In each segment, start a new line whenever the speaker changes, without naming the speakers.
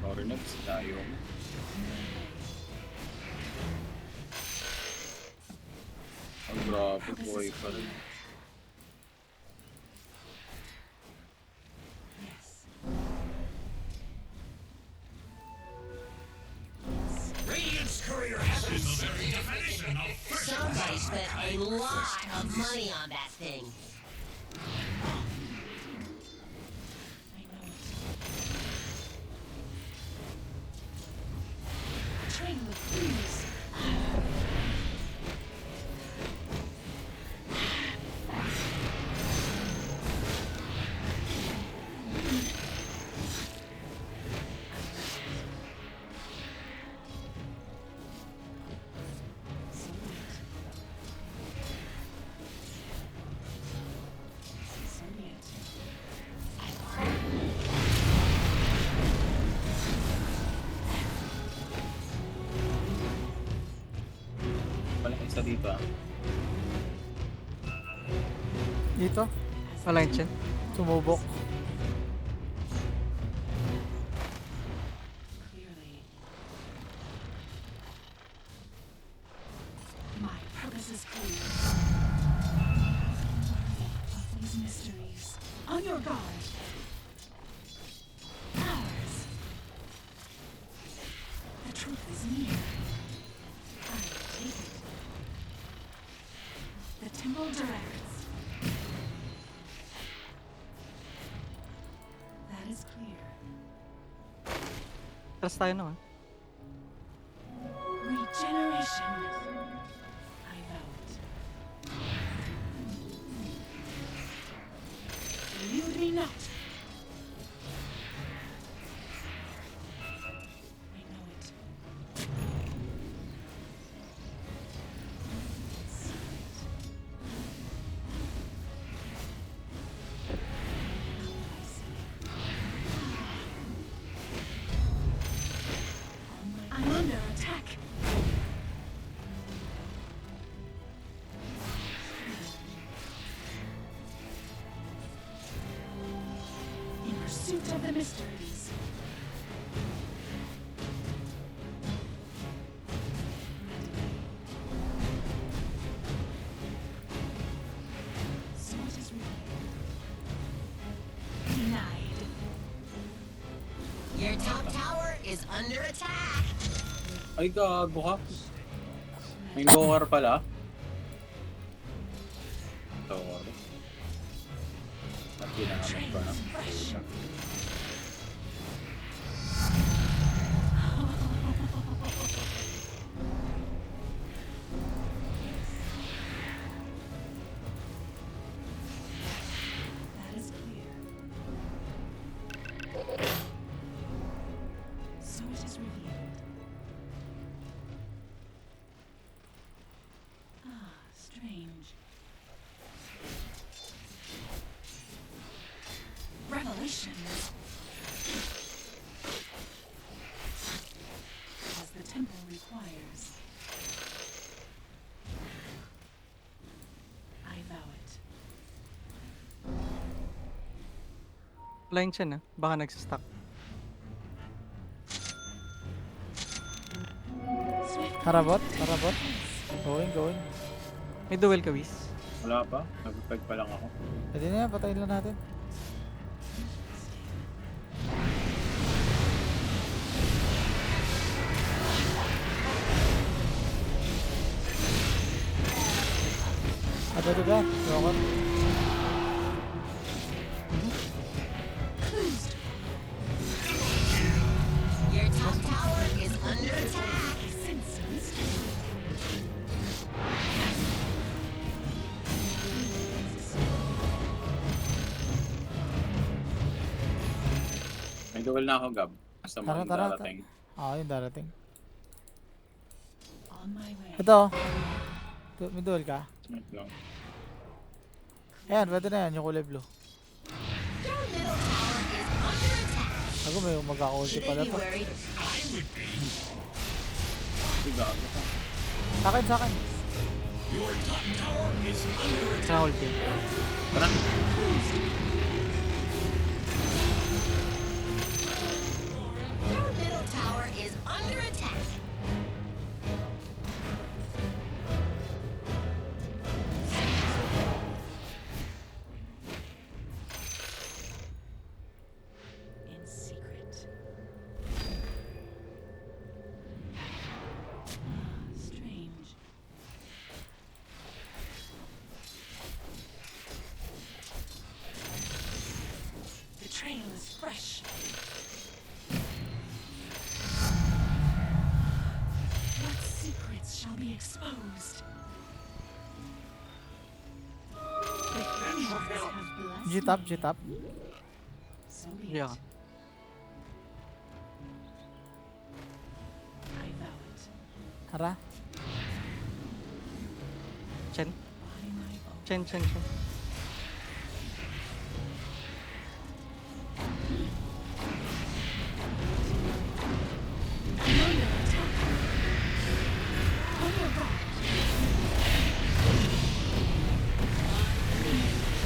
Sorry na, sinayo mo. Ang grabe, buhay pa rin.
Radiant's courier has the very definition of
Somebody spent a lot of money on that thing.
Train with ease.
Walang isa dito ah.
Dito. Wala yung chin. Sumubok.
Clearly. My purpose is clear. Of these mysteries. On your guard. Ours. The truth is near. I take it. The temple directs. That is clear.
Tras tayo naman.
Regeneration. I vow it. Elude me not. I know it. See it. Now I see. I'm under attack. In pursuit of the mysteries. So it is revealed. Denied.
Your top tower is under attack.
Ay, gago ka. May lower pala. Lower. At ginamit ko na.
Fresh. That is clear. So it is revealed. Ah, strange. Revelations. As the temple requires. I vow it.
Wala yung chin ah. Baka nagsastuck.
Swift.
Harabot? Harabot? Going. May duel ka, Whis.
Wala pa? Nag-peg pa lang ako.
Pwede na yan, patayin lang natin. Ada ba? Rocket.
Closed.
Your top tower is under attack.
I sense a mystery.
May duel na ako, Gab. Basta
Tara,
mga
tara.
darating.
Yung darating.
On my way.
Ito. May duel ka?
Wait lang.
Ayan, pwede na yan. Yung kulay blue.
Your middle tower is under attack.
Ako may magka-ulti
Shouldn't
pala
be
to.
worried.
Ay, gago ka.
Sa akin.
Your top tower is under attack.
Sa ulti.
Tara.
trail is fresh. What secrets shall be exposed? The gods have blessed
G-top,
me.
G-top.
So be
Yeah.
it. I vow it.
Tara.
Chen.
By my oath.
Chen.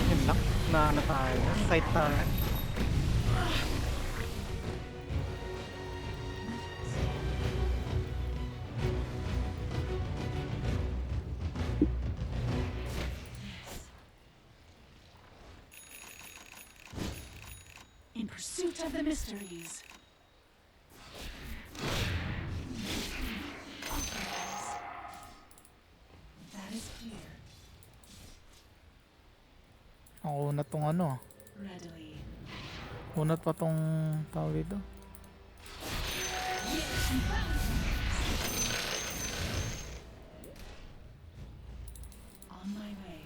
Yun lang. Na tayo. Fight tayo.
In pursuit of the mysteries. That is clear.
Ang unat tong ano.
Readily.
Unat pa tong tawag dito.
On my way.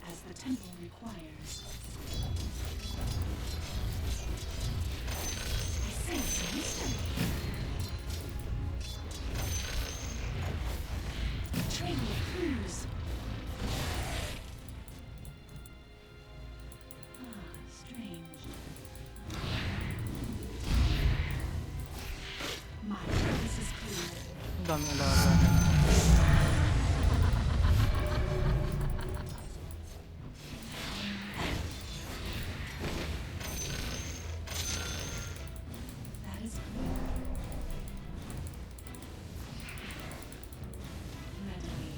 As the temple requires. I sense a mystery. Trail of clues. Strange. My purpose is clear.
Ang daming alaga.
That is clear. Readily.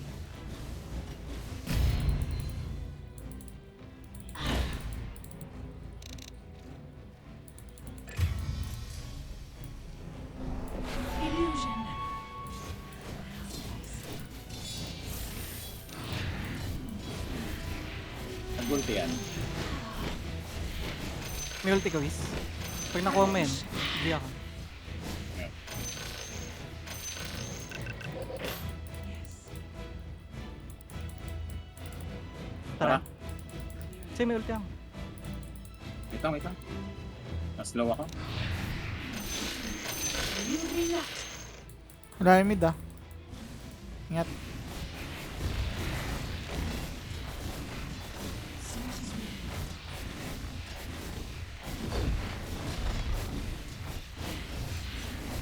Illusion.
Nag-ulti yan.
May ulti ka, Wiz. Pag nakuha mo yan, hindi ako.
Yes.
Tara. Kasi may ulti ako.
Wait lang. Mas-slow ako.
You be not.
Marami mid ah. Ingat.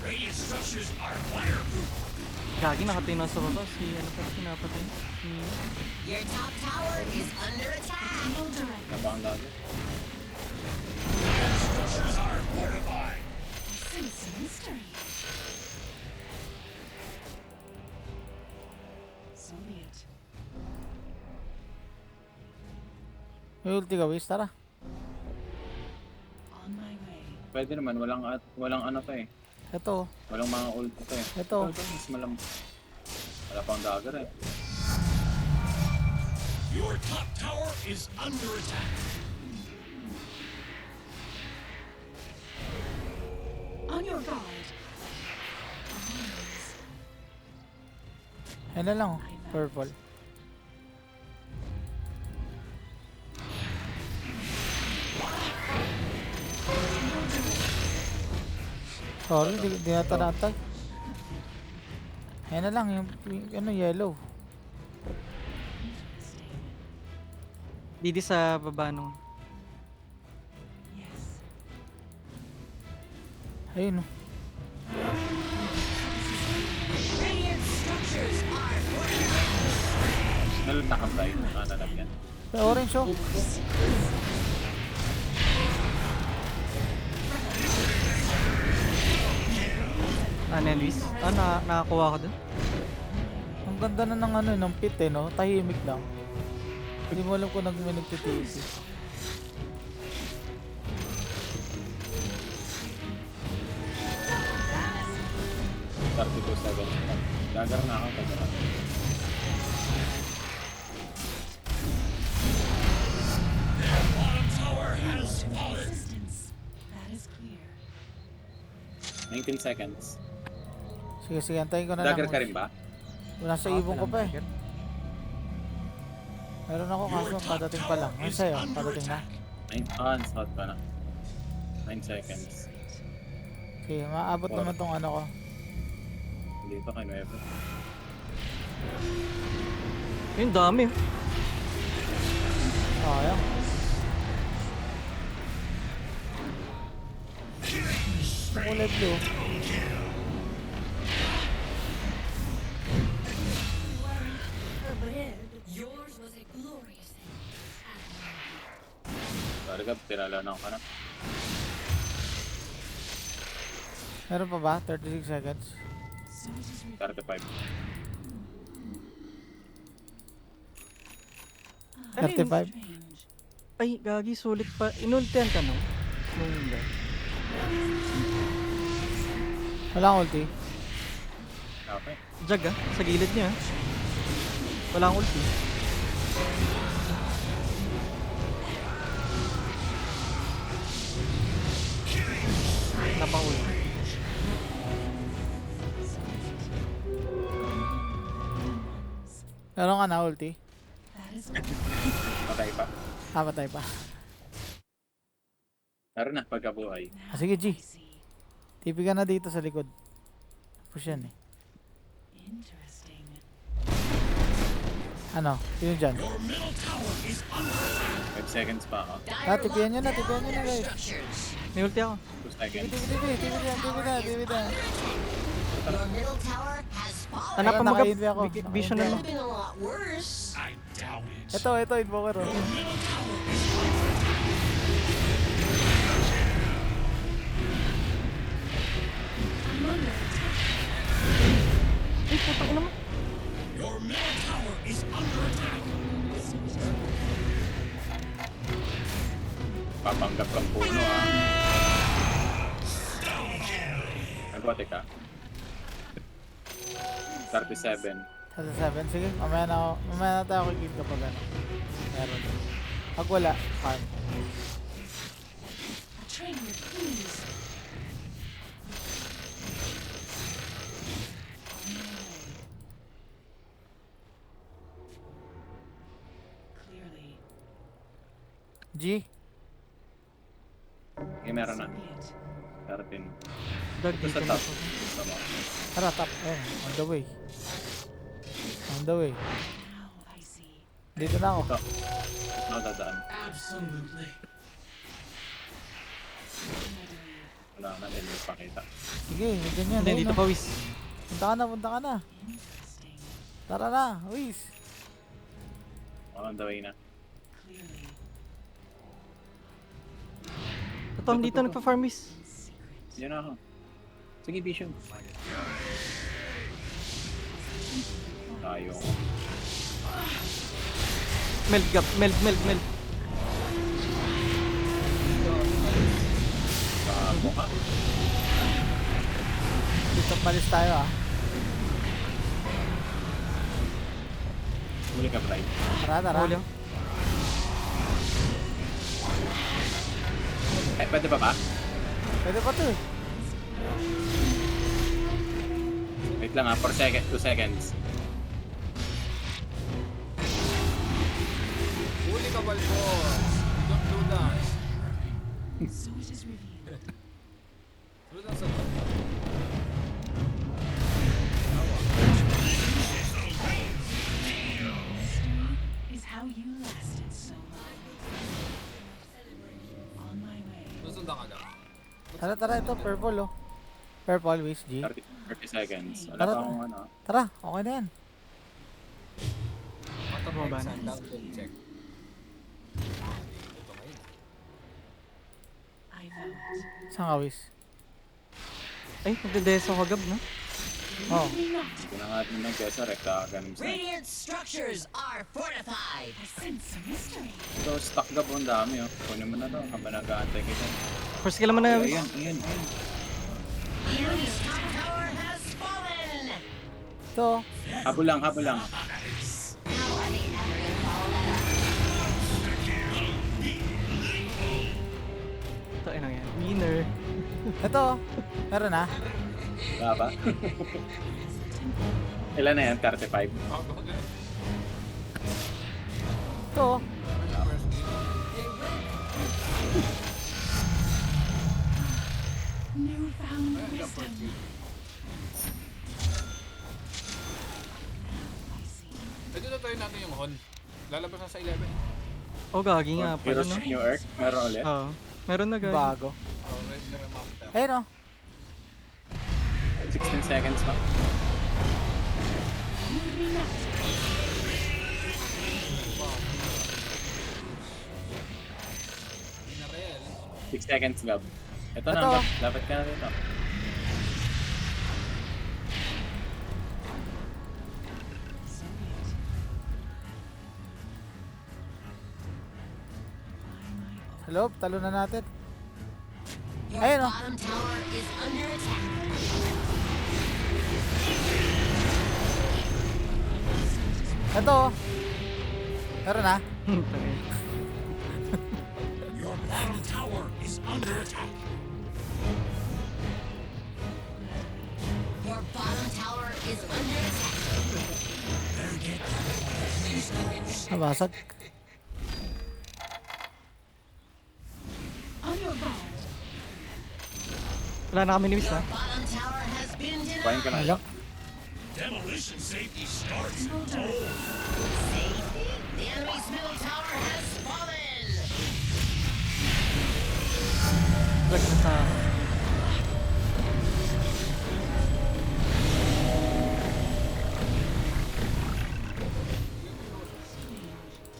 Radiant structures are fireproof.
Gagi, nakatino sa baba. Si ano pa pinapatay?
Your top tower is under attack.
No direct.
Nabang lagi.
Structures are fortified.
I sense a mystery. So be it.
May ulti ka, Wiz. Tara.
On my way.
Pwede naman, walang ano to eh.
Ito.
Walang mga ulti to eh.
Ito.
Mas malam. Wala pang dagger eh.
Your top tower is under attack.
On your guard.
Ayun na lang. Oh. Purple. Sorry, di nata natay. Ayun na lang, yung ano, yellow.
Didi sa baba nung.
Yes.
Ayun oh.
Radiant structures are
Naluntakam tayo. Nakalagyan.
May orange oh.
Ano yan, Luis? Nakakuha ka dun?
Ang ganda na ng ano, ng pit eh, no? Tahimik lang. Hindi mo alam kung may nagtitiis.
32 seconds. Dagger na ako. Dagger. 19 seconds.
Sige, antayin ko na lang.
Dagger ka rin ba?
Wala sa ibon ko pa eh. Meron ako kaso padating pa lang. Ano sa'yo? Padating na?
9 shot pa na. 9 seconds.
Sige, maabot naman tong ano ko.
Dito kay Nuevo.
Yung dami.
Ayan. Kulay blue.
Yours was a glorious end.
Talaga, tinalanan ka na.
Meron pa ba? 36 seconds.
35.
35.
Ay, gagi, sulit pa. Inultihan ka no? Nung hindi.
Wala akong ulti.
Okay.
Jag sa gilid niya. Walang ulti. Napang ulti.
Meron ka na ulti?
That is
Patay pa.
Patay pa.
Meron na, pagkabuhay.
Sige G.
see.
TP ka na dito sa likod. Push yan eh.
Interesting.
Ano? Sino dyan?
Your middle tower is under
5 seconds pa ako.
Dire
tipihan nyo na,
love
tipihan nyo na
their
guys.
structures.
May ulti ako.
2 seconds.
TP na.
Your middle tower has fallen.
Hanapan mo
naka-invi ako.
vision
Naka-invi
na
ako.
Could have been a lot worse.
I doubt it.
Ito, invoker oh.
Your middle tower is under attack.
Ay, putang ina mo.
Your middle tower is under attack.
Papanggap kang puno ah. Nagbote ka. 37.
Sa 7, sige. Mamaya na tayo kikid kapag ano. Meron. Pag wala, farm.
A trainer, please. Clearly.
G.
Okay, meron na.
It.
13.
Dag
Ito sa
dito.
top. Tama.
Tara, top. Ayun, on the way. On the way.
Now I see.
Dito na ako.
Ito. Ito na dadaan.
Absolutely.
Wala na, hindi mo pakita.
Sige, ganyan.
Hindi,
ayun
dito
na.
pa, Wiz.
Punta ka na.
Interesting.
Tara na, Wiz.
On the way na.
Clearly.
Ito, dito nagpa-farm, Wiz.
Secret.
Yan ako. Sige, Vision. Tayo.
Meld gap, meld.
Bago ka.
Dito palis tayo ah.
Muli ka, Bray.
Tara.
Huli ako.
Eh, pwede pa ba?
Pwede pa to eh.
Wait lang ah, 2 seconds.
Huli ka, Balbos! Don't do that!
So it is revealed.
Do that sa
Is how you lasted so long. On my way.
Susundan ka lang.
Tara, ito, purple oh. Purple, Wiz, G.
30 seconds. Wala
Tara,
pa akong ano.
Tara, okay na yan.
Bumaba na.
Down to check.
I vote.
Saan ka, Wiz?
Ay, nagdedeso ko gab, no?
Oh,
Hindi na nga din nag-kesa, rekta ganun sa.
Radiant structures are fortified.
I sense a mystery.
So, stock gab ang dami oh. Kunin mo na to, habang nag-aantay kita.
First kill naman na, Wiz.
Ayan.
Enemy's top tower has fallen.
ito.
Habol lang.
How are they ever gonna follow that up?
Ito, ano yan? Winner.
Ito, meron na.
Wala pa? Ilan na yan? 35?
Ako din.
Ito,
First game.
Newfound
Ayan, yung first
wisdom.
game. Pwede na tayo natin yung Hon. Lalabas na sa 11.
Oh, gagi nga pala,
Heroes
no?
of New Earth? Meron ulit?
Oo. Meron na gagi.
bago.
Oh, red na yung map tap.
Ayun o.
16 seconds pa.
Pinarel.
6 seconds, Gab. Ito na,
Ito.
Gab. Dapat ka na dito.
Hello, talo na natin.
Your
Ayun, oh.
bottom tower is under attack.
Ito o. Meron na.
Your bottom tower is under attack.
Your bottom tower is under attack.
Nabasag.
On your guard.
Wala na kami ni Miss, ha?
Bottom tower has been
Kuhain ko
denied.
na.
Hello.
Demolition safety starts.
Safety? The enemy's middle tower has fallen.
Lag na sa...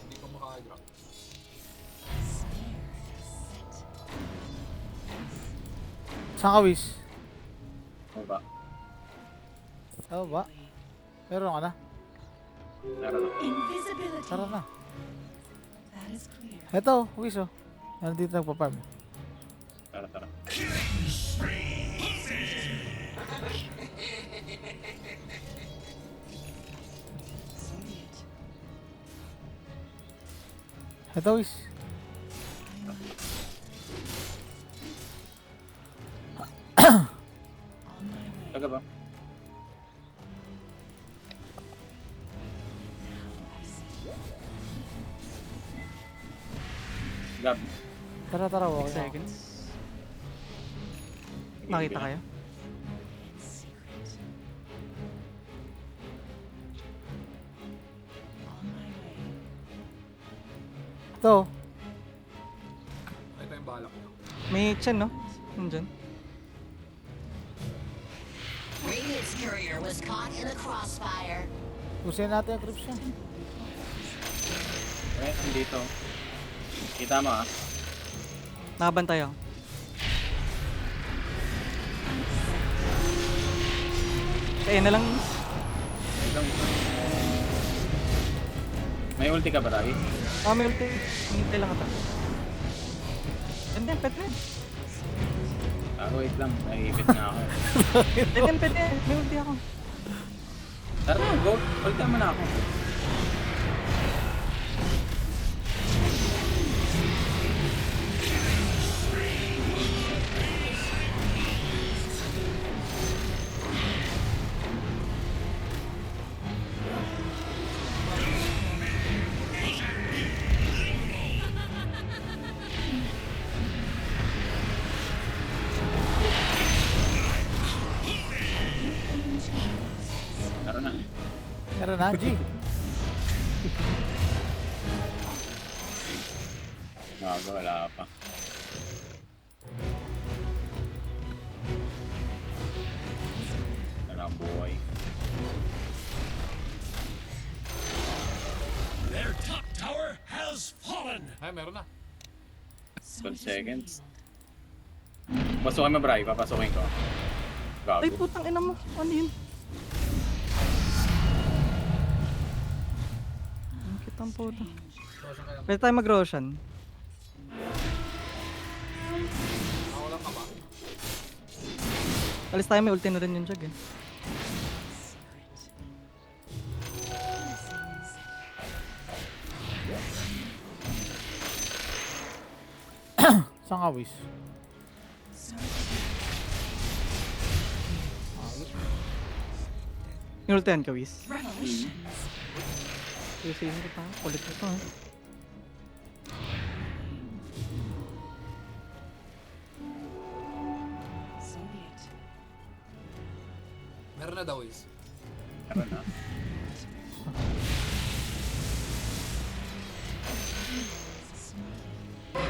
Hindi ko makaka-drop.
Saan ka, Wiz?
Ano ba?
Oh, ba? Meron ka na.
Meron na.
Invisibility.
Tara na.
That is clear.
Ito, Wiz o. Nandito nagpa-farm.
Tara, tara.
Ito, Wiz.
Taga ba? Gab.
Tara, tara.
6
Walk na.
seconds. Nakita kayo?
Ito.
Ito yung balak nyo.
May Chen, no? Nandyan.
Radiant's courier was caught in the crossfire.
Usain natin yung creeps niya.
Eh, andito. Kita mo ah.
Nakaban tayo. Kaya na lang.
Ito. May ulti ka ba, Ragi?
Ah, may ulti. Hintay lang ata. Pwede, pwede.
Wait lang. Naiipit na ako.
Pwede, pwede. May ulti ako.
Tara, go. Ulti mo na ako. Tara na.
Meron na, G.
Gago, wala pa. Wala ang buhay.
Their top tower has fallen.
Ay, meron na.
12 seconds. Pasukin mo, Bri. Papasukin ko. Gago.
Ay, putang ina mo. Ano yun? Ang kitang puta.
Roshan ka lang.
Pwede tayo mag-Roshan.
Ako lang ka ba?
Alis tayo, may ulti na rin yung Jag eh.
Saan ka, Wiz?
Inultihan ka, Whis.
Revolutions.
Sige, ko pa. Kulit mo to, ha.
So be it.
Meron na daw is.
Meron na.
I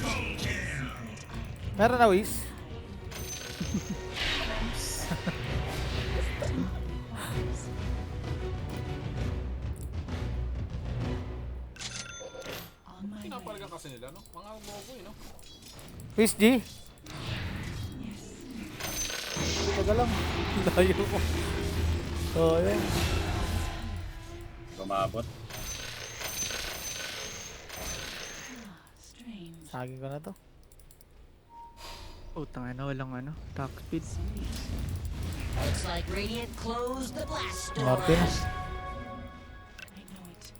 found it.
Meron na, Wiz.
On my way.
Pinapalagan kasi nila, no? Mga bobo, no?
Wiz G. Taga lang. Layo ko. Oh, yan.
Gumabot.
Strange.
Saging ko na to.
Utang na, walang attack speed.
So be it.
Looks like Radiant closed the blast
Norte na.
doors.
I know it.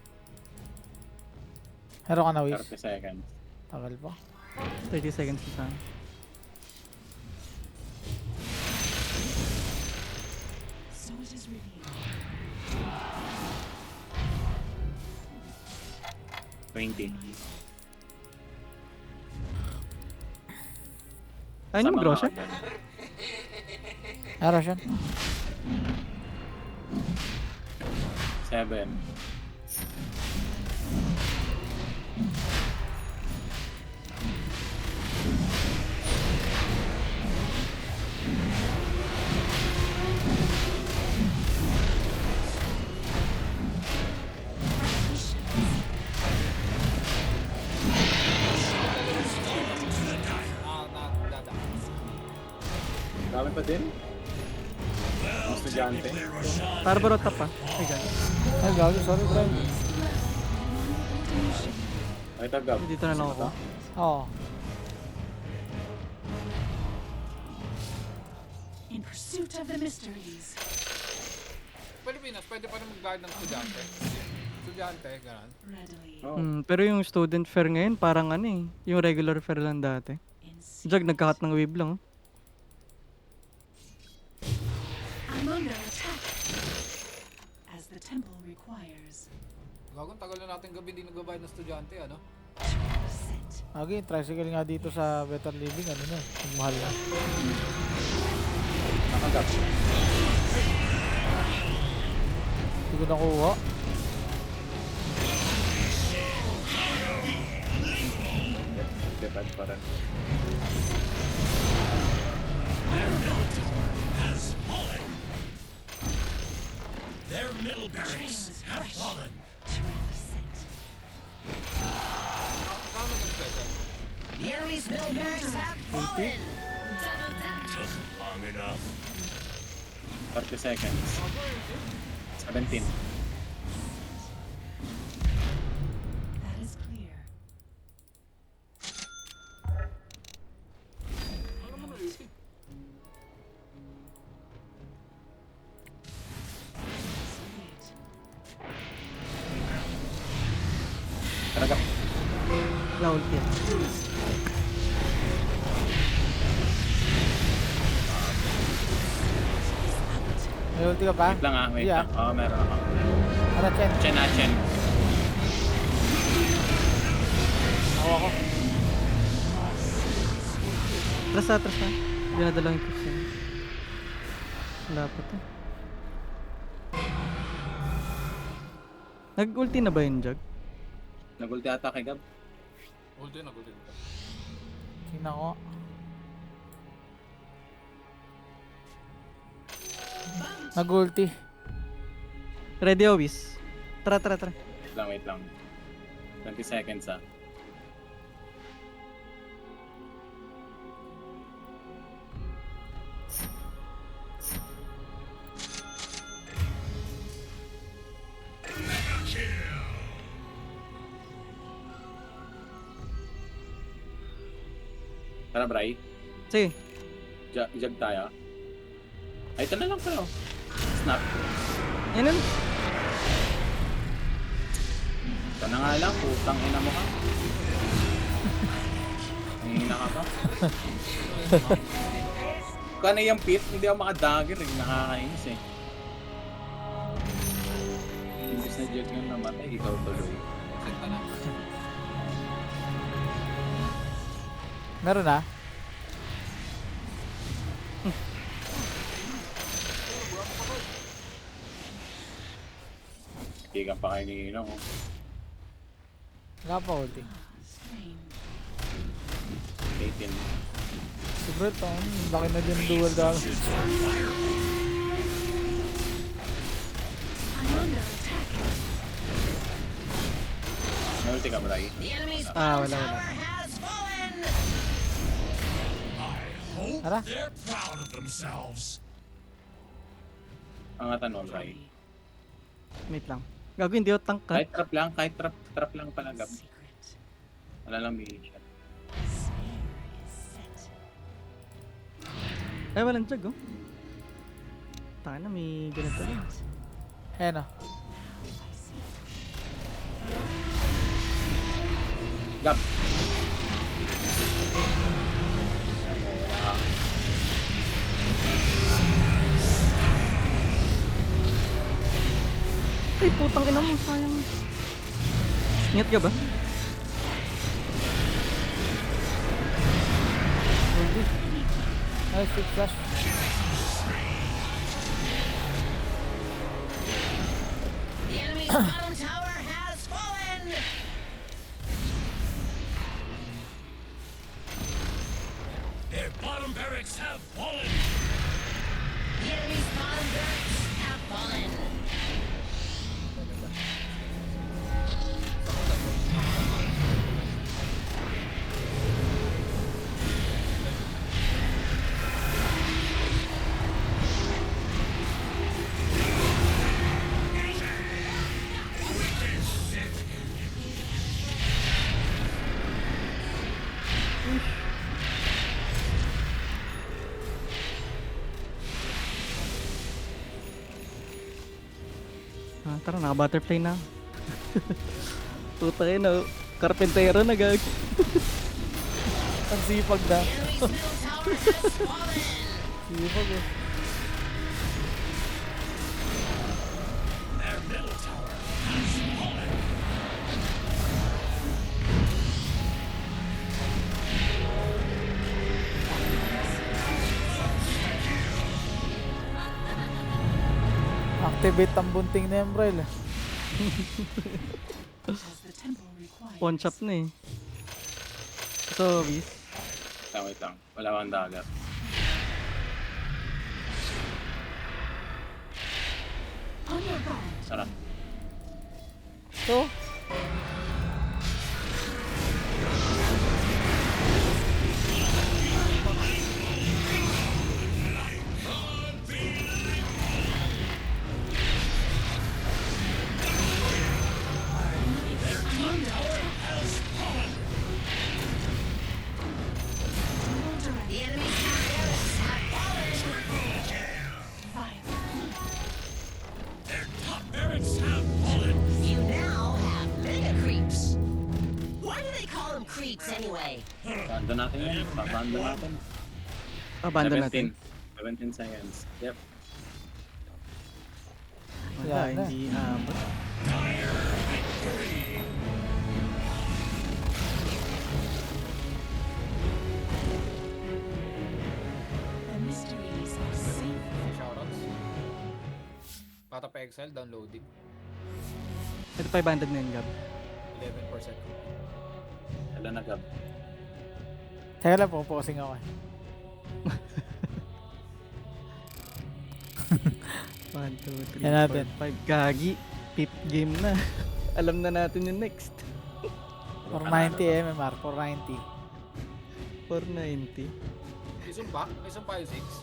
Meron ka na, Wiz.
30 seconds.
Tagal pa.
30 seconds isa.
So it is revealed.
20.
Ayun yung mag-Roshan?
Meron siya.
7.
Dada.
Dami pa din. Mga estudyante.
Barbarota pa. Ay, gano'n.
Ay, gagi. Sorry, bro.
Ay, tagap.
Dito na lang ako.
Oo.
In pursuit of the mysteries.
Pilipinas, pwede pa rin mag-guide ng estudyante. Estudyante, gano'n.
Readily.
Oh.
Pero yung student fair ngayon, parang yung regular fair lang dati.
In
Jag, nagkakat ng wave lang.
I'm under attack. As the temple requires.
Gagawin, tagal na natin gabi di nagbabayad ng estudyante, ano?
Set.
Okay, tricycle nga dito sa Better Living. Ano na? Ang mahal na.
Nakagap.
Hindi ko nakuha.
Depad pa rin.
Their middle barracks have fallen.
Set.
Saan nag-special?
The enemy's middle barracks have fallen.
Took long enough.
30 seconds. 17.
That is clear.
Ano naman ulit?
So be it.
Tagap.
Wala ulti yan.
May ulti ka pa?
Wait lang wait
Yeah.
lang. Oo, meron ako.
Ano, Chen?
Chen na, Chen.
Nakuha ko.
Atras na. Dinadala yung kips yan. Wala pa to. Nag-ulti na ba yun, Jag?
Nagulti ata kay Gab.
Ulti na, ulti na.
Tingnan ko. Nag-ulti.
Ready, Owis. Tara.
Wait lang. 20 seconds ah. Tara, Bray.
Sige.
Jag tayo. Ay, ito na lang pala. Snap.
Yan na.
Ito na nga lang, putang ina mo ka. Ang ina ka pa. Kung ano yung pit, hindi ako makadagger eh. Nakakainis eh. Imbis na jag yung namatay, ikaw tuloy.
Set ka na.
Meron na?
Ikan pa kayo ni Ino.
Wala pa ulti.
18.
Siguro ito, laki na din dual dahil.
I'm under attack.
May ulti ka, Bray.
The enemy's
Ah,
bottom
wala, wala.
tower has fallen.
Hope
Tara.
they're proud of themselves.
Angatan mo, Bray.
Wait lang. Gago, hindi ako tangka.
Kahit trap lang pala gab. Wala lang may shot.
Ay, walang jag, oh. Taka na, may ganito rin.
Ayan o.
Gab.
Ay, putang ina mo, sayang. Ingat ka ba?
Nice, quick flash.
The enemy's bottom tower has fallen.
Their bottom barracks have fallen.
The enemy's bottom barracks have fallen.
Ah, tara, naka-butterfly na. Puta yun, oh. Karpentero na gag.
Ang sipag na.
The enemy's middle tower has fallen.
Sipag eh.
Their middle tower has fallen.
Activate ang bunting na Embrel.
As the temple requires.
Pawn shop na eh. So, bis.
Wait lang. Wala akong dagat.
On your guard.
Sarap.
So,
The enemy's barracks have fallen.
Fire.
Their top barracks have fallen.
You now have mega creeps. Why do they call them creeps anyway?
Abandon natin yan. Abandon natin.
Abandon natin.
17 seconds. Yep.
Wala,
Yan na.
hindi abot.
The mysteries are safe.
Shoutouts. Bata pa Excel, downloading.
Ito 500 na yun, Gab.
11%.
Wala na gab.
teka lang po, focusing ako eh.
1, 2, 3,
Yan natin.
4, 5. Gagi. Pip game na. Alam na natin yung next.
490 MMR, 490.
490.
May sumpa? May sumpa yung 6?